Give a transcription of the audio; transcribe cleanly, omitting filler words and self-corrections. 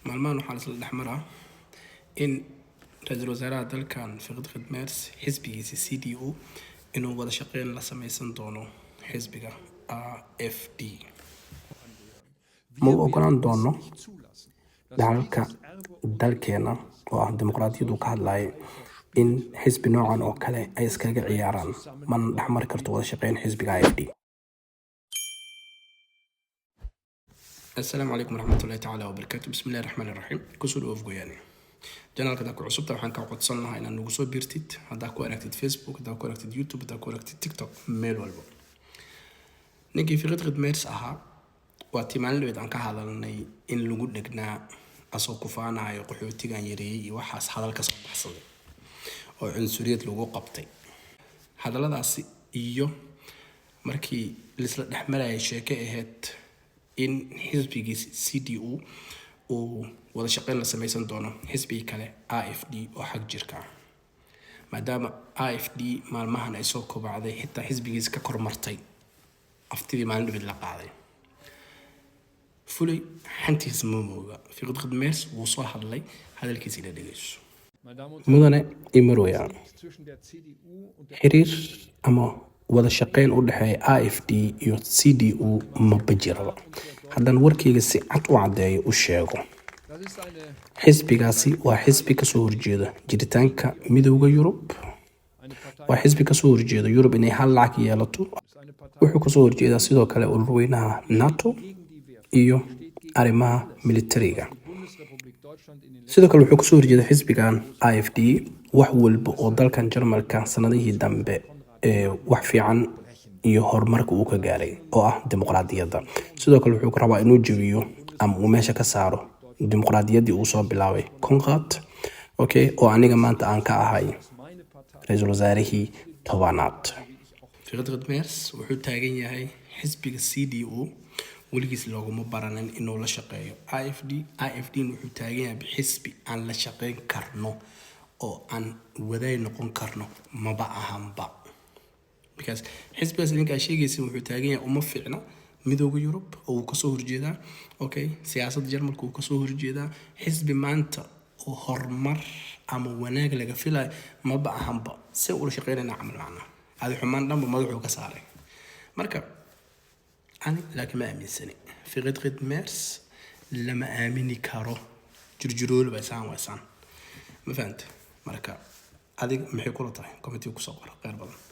maalmahan waxaa la isla dhexmaraa in ra-iisul wasaaraha dalkan Fiqi Khadmeers xisbigiisa CDU inuu wada shaqeyn la sameysan doono xisbiga AfD. Ma ogolaan doono dalalka dalkeena oo ah dimuqraadiyadu ka hadlaya in xisbi noocan oo kale ay iskaga ciyaaraan, mana dhexmari karto wada shaqeyn xisbiga AfD. السلام عليكم ورحمة الله تعالى وبركاته. بسم الله الرحمن الرحيم. كسر أوف جوياني. جنال كذا كعصبت وحنا كعقد صلنا هنا نقصو بيرتيت. هذا كوركتد فيسبوك، هذا كوركتد يوتيوب، هذا كوركتد تيك توك، ميل والبو. نيجي في غد ميرس واتيمان اللي بدأن كهذا لنا إن لوجود نجنا أسوق فانا يقحو تيجان يري وحاس هذا الكسر بحصل. وعنصرية لوجو قبطي. هذا لا داعي إيو مركي لسه نحمله شيء هاد in xisbigiisa CDU uu wada shaqeyn la sameysan doono xisbiga kale AfD oo xag jirka ah, maadaama AfD maalmahan ay soo kobacday xitaa xisbigiisa ka kormartay aftidii maalin dhibid la qaaday. fulay xantiisa mooga Fiqi Khadmeers wuu soo hadlay, hadalkiisa ila dhageyso. mudane imarwaya xiriir ama wada shaqeyn u dhaxay AfD iyo CDU ma bajiraba. haddana warkayga si cad u cadeeyo u sheego, xisbigaasi waa xisbi ka soo horjeeda jiritaanka midowga Yurub, waa xisbi ka soo horjeeda Yurub inay hal lacag yeelato, wuxuu ka soo horjeedaa sidoo kale ururweynaha NATO iyo arrimaha militariga. sidoo kale wuxuu ka soo horjeedaa xisbigan AfD wax walba oo dalkan Jarmalka sanadihii dambe wax fiican iyo horumarka uu ka gaaray oo ah dimuqraadiyadda. sidoo kale wuxuu rabaa inuu jabiyo ama uu meesha ka saaro dimuqraadiyaddii uu soo bilaabay Konrad, oo aniga maanta aan ka ahay ra-iisul wasaarihii tobanaad. Fiqi Khadmeers wuxuu taagan yahay xisbiga CDU, weligiis looguma baranin inuu la shaqeeyo AfD wuxuu taagan yahay xisbi aan la shaqeyn karno oo aan waday noqon karno maba ahanba. because xisbigaas ninka sheegaysa wuxuu taagan yahay uma fiicna midowga Yurub oo uu ka soo horjeedaa, siyaasadda Jarmalka uu ka soo horjeedaa. xisbi maanta oo horumar ama wanaag laga filayo maba ahanba, si uu la shaqeynayna camal macna hada xumaan dhanba madaxuu ka saaray. marka laakiin ma aaminsani Fiqi Khadmeers lama aamini karo, jirjirool baysan waysan ma fahanta. marka adig maxay kula tahay comment ku soo qor qeyr badan.